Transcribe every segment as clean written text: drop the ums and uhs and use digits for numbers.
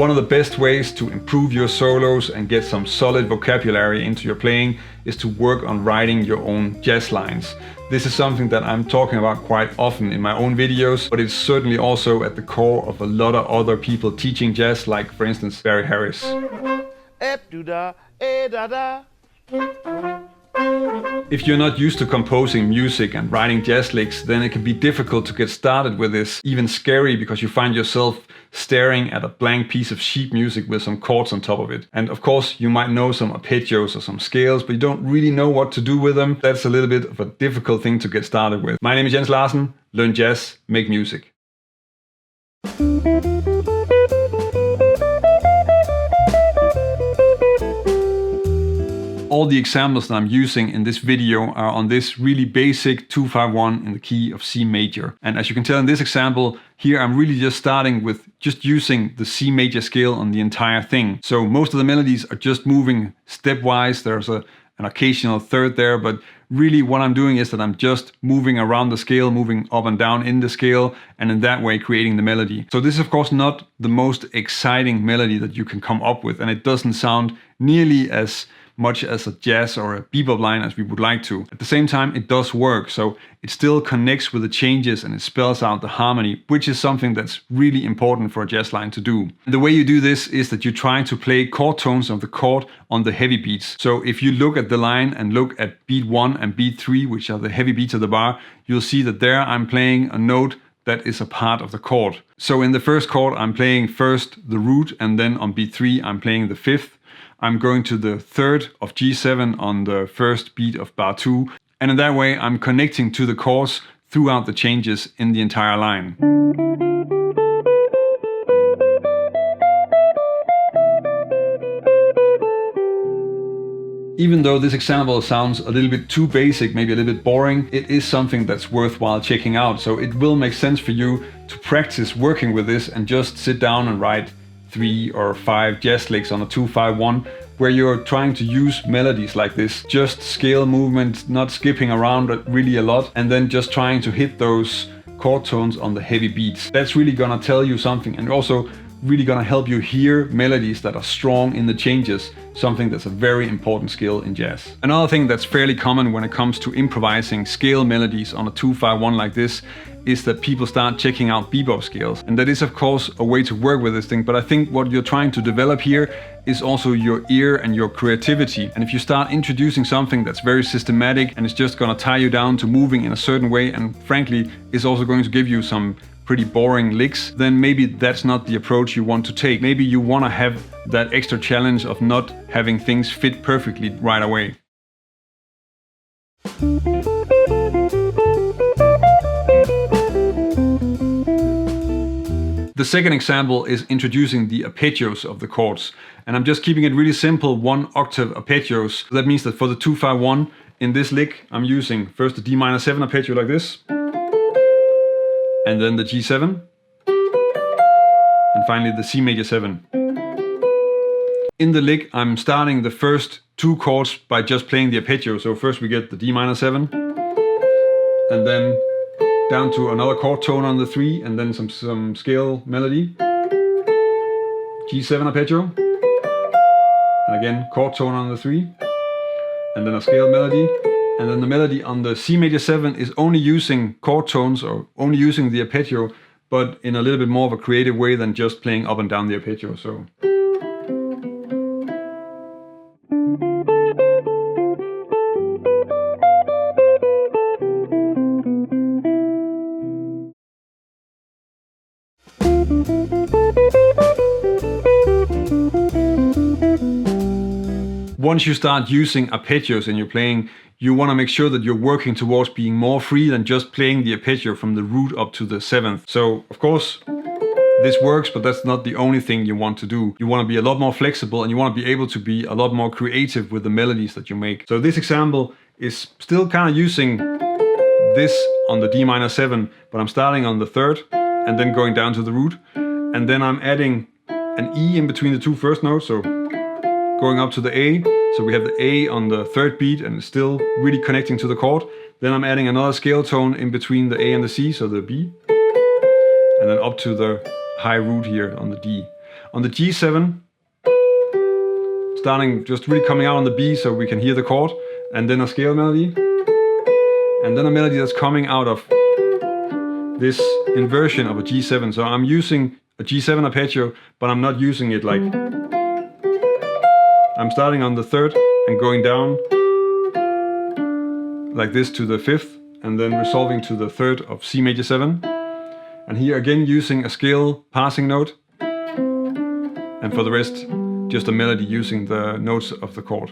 One of the best ways to improve your solos and get some solid vocabulary into your playing is to work on writing your own jazz lines. This is something that I'm talking about quite often in my own videos, but it's certainly also at the core of a lot of other people teaching jazz, like for instance Barry Harris. If you're not used to composing music and writing jazz licks, then it can be difficult to get started with this, even scary, because you find yourself staring at a blank piece of sheet music with some chords on top of it. And of course, you might know some arpeggios or some scales, but you don't really know what to do with them. That's a little bit of a difficult thing to get started with. My name is Jens Larsen. Learn jazz, make music. All the examples that I'm using in this video are on this really basic 2-5-1 in the key of C major. And as you can tell in this example, here I'm really just starting with just using the C major scale on the entire thing. So most of the melodies are just moving stepwise. There's an occasional third there, but really what I'm doing is that I'm just moving around the scale, moving up and down in the scale, and in that way creating the melody. So this is of course not the most exciting melody that you can come up with, and it doesn't sound nearly as much as a jazz or a bebop line as we would like to. At the same time, it does work, so it still connects with the changes and it spells out the harmony, which is something that's really important for a jazz line to do. And the way you do this is that you try to play chord tones of the chord on the heavy beats. So if you look at the line and look at beat 1 and beat 3, which are the heavy beats of the bar, you'll see that there I'm playing a note that is a part of the chord. So in the first chord, I'm playing first the root, and then on beat 3, I'm playing the fifth. I'm going to the third of G7 on the first beat of bar 2, and in that way I'm connecting to the chords throughout the changes in the entire line. Even though this example sounds a little bit too basic, maybe a little bit boring, it is something that's worthwhile checking out, so it will make sense for you to practice working with this and just sit down and write 3 or 5 jazz licks on a 2-5-1 where you're trying to use melodies like this, just scale movement, not skipping around really a lot, and then just trying to hit those chord tones on the heavy beats. That's really gonna tell you something, and also really gonna help you hear melodies that are strong in the changes, something that's a very important skill in jazz. Another thing that's fairly common when it comes to improvising scale melodies on a 2-5-1 like this is that people start checking out bebop scales. And that is of course a way to work with this thing, but I think what you're trying to develop here is also your ear and your creativity. And if you start introducing something that's very systematic and it's just gonna tie you down to moving in a certain way, and frankly is also going to give you some pretty boring licks, then maybe that's not the approach you want to take. Maybe you want to have that extra challenge of not having things fit perfectly right away. The second example is introducing the arpeggios of the chords. And I'm just keeping it really simple, 1 octave arpeggios. That means that for the 2-5-1 in this lick, I'm using first the D minor 7 arpeggio like this, and then the G7, and finally the C major 7. In the lick, I'm starting the first 2 chords by just playing the arpeggio. So first we get the D minor 7, and then down to another chord tone on the 3, and then some scale melody. G7 arpeggio, and again chord tone on the 3, and then a scale melody. And then the melody on the C major 7 is only using chord tones, or only using the arpeggio, but in a little bit more of a creative way than just playing up and down the arpeggio. So. Once you start using arpeggios in your playing, you want to make sure that you're working towards being more free than just playing the arpeggio from the root up to the 7th. So, of course, this works, but that's not the only thing you want to do. You want to be a lot more flexible, and you want to be able to be a lot more creative with the melodies that you make. So this example is still kind of using this on the D minor 7, but I'm starting on the 3rd and then going down to the root. And then I'm adding an E in between the 2 first notes, so going up to the A. So we have the A on the 3rd beat and it's still really connecting to the chord. Then I'm adding another scale tone in between the A and the C, so the B. And then up to the high root here on the D. On the G7, starting just really coming out on the B so we can hear the chord, and then a scale melody, and then a melody that's coming out of this inversion of a G7. So I'm using a G7 arpeggio, but I'm not using it like... I'm starting on the 3rd and going down like this to the 5th, and then resolving to the 3rd of C major 7. And here again using a scale passing note, and for the rest just a melody using the notes of the chord.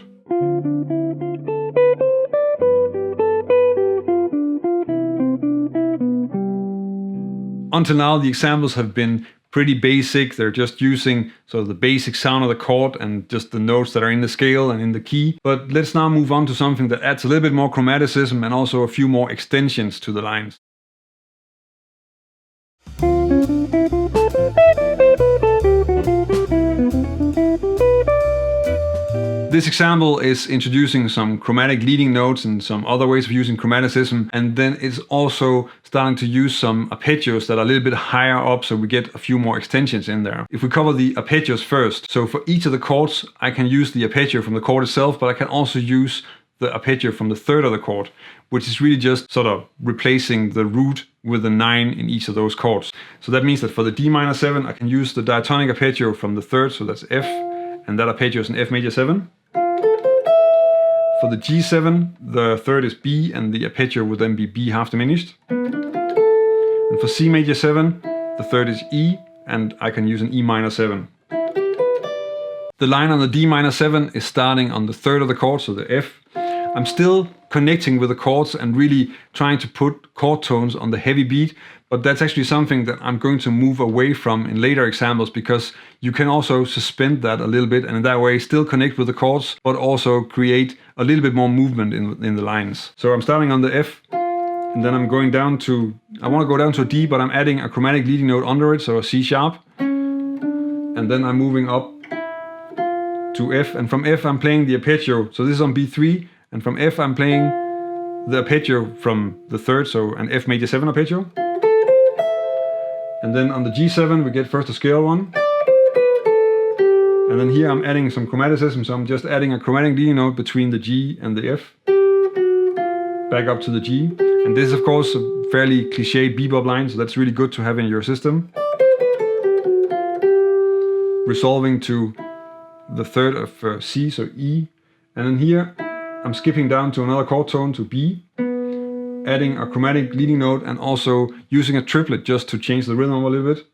Until now the examples have been pretty basic. They're just using sort of the basic sound of the chord and just the notes that are in the scale and in the key. But let's now move on to something that adds a little bit more chromaticism and also a few more extensions to the lines. This example is introducing some chromatic leading notes and some other ways of using chromaticism, and then it's also starting to use some arpeggios that are a little bit higher up, so we get a few more extensions in there. If we cover the arpeggios first, so for each of the chords I can use the arpeggio from the chord itself, but I can also use the arpeggio from the 3rd of the chord, which is really just sort of replacing the root with a 9 in each of those chords. So that means that for the D minor 7 I can use the diatonic arpeggio from the 3rd, so that's F, and that arpeggio is an F major 7. For the G7, the 3rd is B, and the arpeggio would then be B half diminished. And for C major 7, the 3rd is E, and I can use an E minor 7. The line on the D minor 7 is starting on the 3rd of the chord, so the F. I'm still connecting with the chords and really trying to put chord tones on the heavy beat, but that's actually something that I'm going to move away from in later examples, because you can also suspend that a little bit and in that way still connect with the chords, but also create a little bit more movement in the lines. So I'm starting on the F, and then I'm going down to, I want to go down to a D, but I'm adding a chromatic leading note under it, so a C sharp. And then I'm moving up to F, and from F I'm playing the arpeggio, so this is on B3, and from F I'm playing the arpeggio from the 3rd, so an F major 7 arpeggio. And then on the G7 we get first a scale one. And then here I'm adding some chromaticism, so I'm just adding a chromatic leading note between the G and the F. Back up to the G. And this is of course a fairly cliched bebop line, so that's really good to have in your system. Resolving to the 3rd of C, so E. And then here I'm skipping down to another chord tone, to B, adding a chromatic leading note and also using a triplet just to change the rhythm a little bit.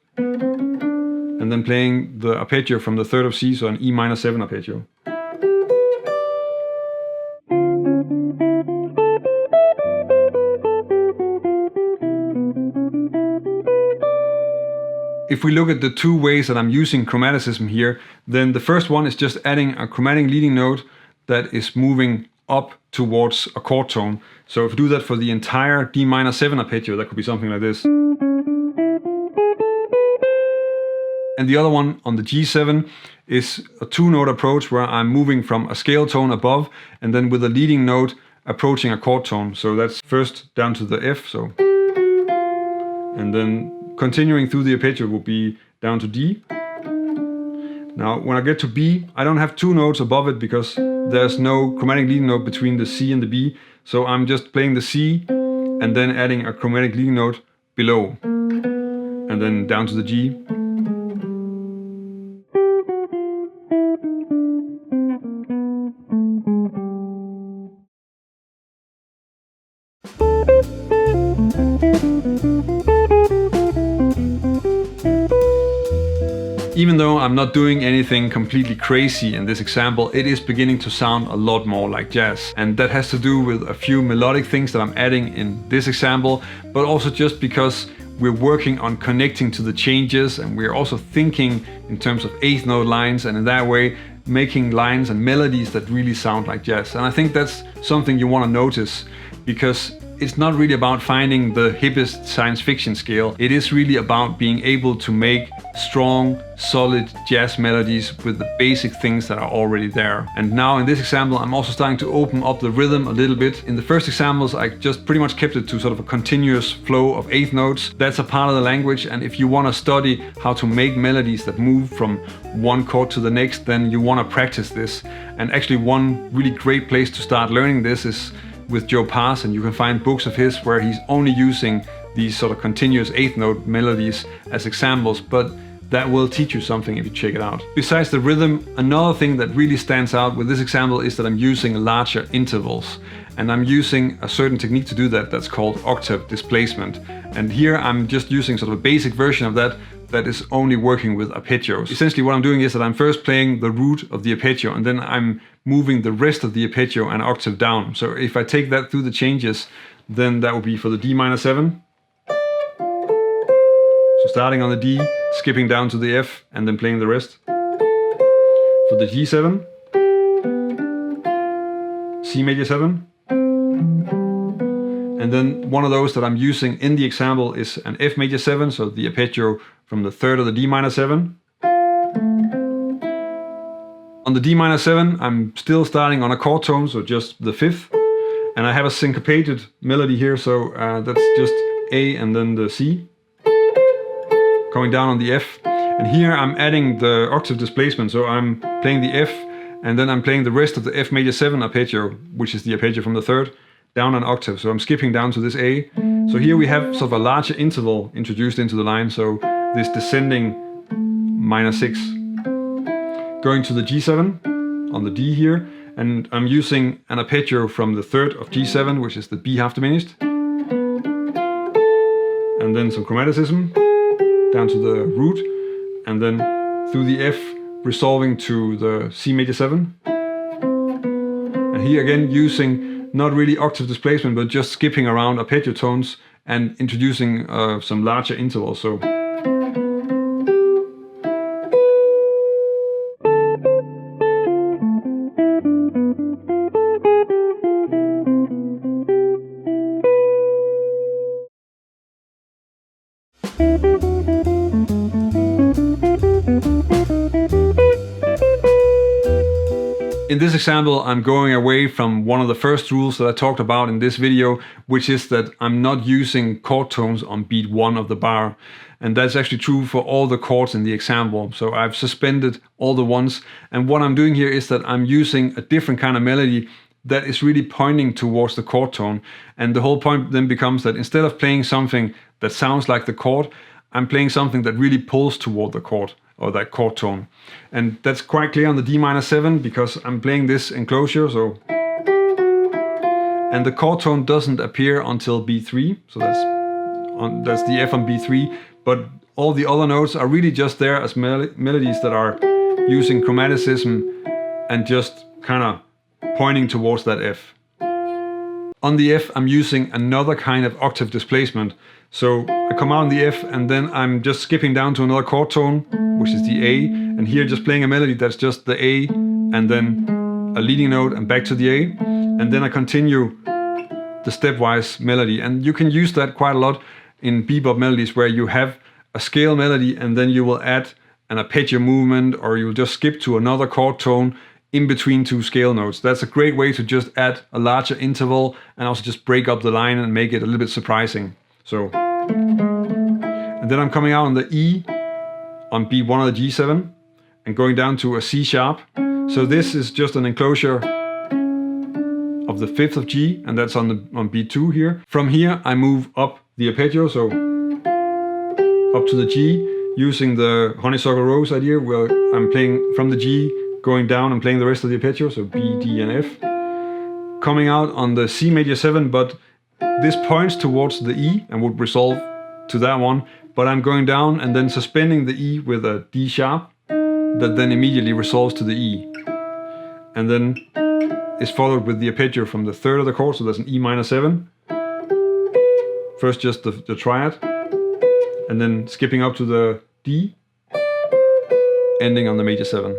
And then playing the arpeggio from the 3rd of C, so an E minor 7 arpeggio. If we look at the two ways that I'm using chromaticism here, then the first one is just adding a chromatic leading note that is moving up towards a chord tone. So if we do that for the entire D minor 7 arpeggio, that could be something like this. And the other one on the G7 is a 2-note approach where I'm moving from a scale tone above and then with a leading note approaching a chord tone. So that's first down to the F, so, and then continuing through the arpeggio will be down to D. Now when I get to B, I don't have 2 notes above it because there's no chromatic leading note between the C and the B, so I'm just playing the C and then adding a chromatic leading note below, and then down to the G. Even though I'm not doing anything completely crazy in this example, it is beginning to sound a lot more like jazz. And that has to do with a few melodic things that I'm adding in this example, but also just because we're working on connecting to the changes, and we're also thinking in terms of 8th note lines, and in that way making lines and melodies that really sound like jazz. And I think that's something you want to notice, because it's not really about finding the hippest science fiction scale. It is really about being able to make strong, solid jazz melodies with the basic things that are already there. And now in this example, I'm also starting to open up the rhythm a little bit. In the first examples, I just pretty much kept it to sort of a continuous flow of eighth notes. That's a part of the language, and if you want to study how to make melodies that move from one chord to the next, then you want to practice this. And actually one really great place to start learning this is with Joe Pass, and you can find books of his where he's only using these sort of continuous eighth note melodies as examples, but that will teach you something if you check it out. Besides the rhythm, another thing that really stands out with this example is that I'm using larger intervals, and I'm using a certain technique to do that that's called octave displacement. And here I'm just using sort of a basic version of that is only working with arpeggios. Essentially what I'm doing is that I'm first playing the root of the arpeggio, and then I'm moving the rest of the arpeggio an octave down. So if I take that through the changes, then that would be for the D minor 7. So starting on the D, skipping down to the F, and then playing the rest. For the G7, C major 7. And then one of those that I'm using in the example is an F major 7, so the arpeggio from the third of the D minor 7. On the D minor 7, I'm still starting on a chord tone, so just the fifth. And I have a syncopated melody here, so that's just A and then the C. Coming down on the F. And here I'm adding the octave displacement, so I'm playing the F, and then I'm playing the rest of the F major 7 arpeggio, which is the arpeggio from the third, down an octave. So I'm skipping down to this A. So here we have sort of a larger interval introduced into the line, so this descending minor 6. Going to the G7 on the D here, and I'm using an arpeggio from the third of G7, which is the B half diminished. And then some chromaticism down to the root, and then through the F, resolving to the C major 7. And here again using not really octave displacement, but just skipping around arpeggio tones and introducing some larger intervals. So in this example, I'm going away from one of the first rules that I talked about in this video, which is that I'm not using chord tones on beat 1 of the bar. And that's actually true for all the chords in the example. So I've suspended all the ones. And what I'm doing here is that I'm using a different kind of melody that is really pointing towards the chord tone. And the whole point then becomes that instead of playing something that sounds like the chord, I'm playing something that really pulls toward the chord, or that chord tone. And that's quite clear on the D minor 7 because I'm playing this enclosure, so. And the chord tone doesn't appear until B3, so that's the F on B3, but all the other notes are really just there as melodies that are using chromaticism and just kind of pointing towards that F. On the F, I'm using another kind of octave displacement. So I come out on the F, and then I'm just skipping down to another chord tone, which is the A, and here just playing a melody that's just the A, and then a leading note and back to the A, and then I continue the stepwise melody. And you can use that quite a lot in bebop melodies where you have a scale melody and then you will add an arpeggio movement, or you'll just skip to another chord tone in between two scale notes. That's a great way to just add a larger interval and also just break up the line and make it a little bit surprising. So, and then I'm coming out on the E on beat 1 of the G7 and going down to a C sharp. So this is just an enclosure of the 5th of G, and that's on beat 2 here. From here I move up the arpeggio, so up to the G, using the honeysuckle rose idea where I'm playing from the G, going down and playing the rest of the arpeggio, so B, D and F. Coming out on the C major 7, but this points towards the E and would resolve to that one, but I'm going down and then suspending the E with a D sharp that then immediately resolves to the E. And then is followed with the arpeggio from the 3rd of the chord, so that's an E minor 7. First just the triad, and then skipping up to the D, ending on the major 7.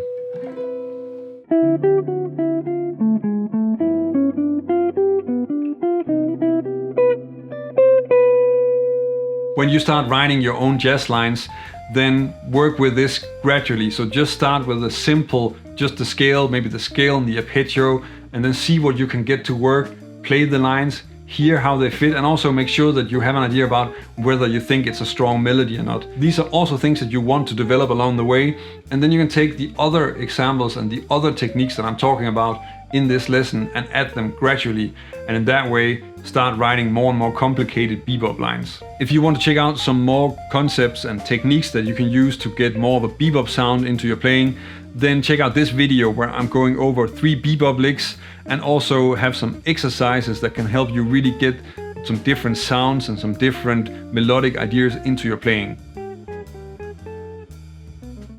When you start writing your own jazz lines, then work with this gradually. So just start with a simple, just the scale, maybe the scale and the arpeggio, and then see what you can get to work, play the lines, hear how they fit, and also make sure that you have an idea about whether you think it's a strong melody or not. These are also things that you want to develop along the way, and then you can take the other examples and the other techniques that I'm talking about in this lesson and add them gradually, and in that way start writing more and more complicated bebop lines. If you want to check out some more concepts and techniques that you can use to get more of a bebop sound into your playing, then check out this video where I'm going over 3 bebop licks and also have some exercises that can help you really get some different sounds and some different melodic ideas into your playing.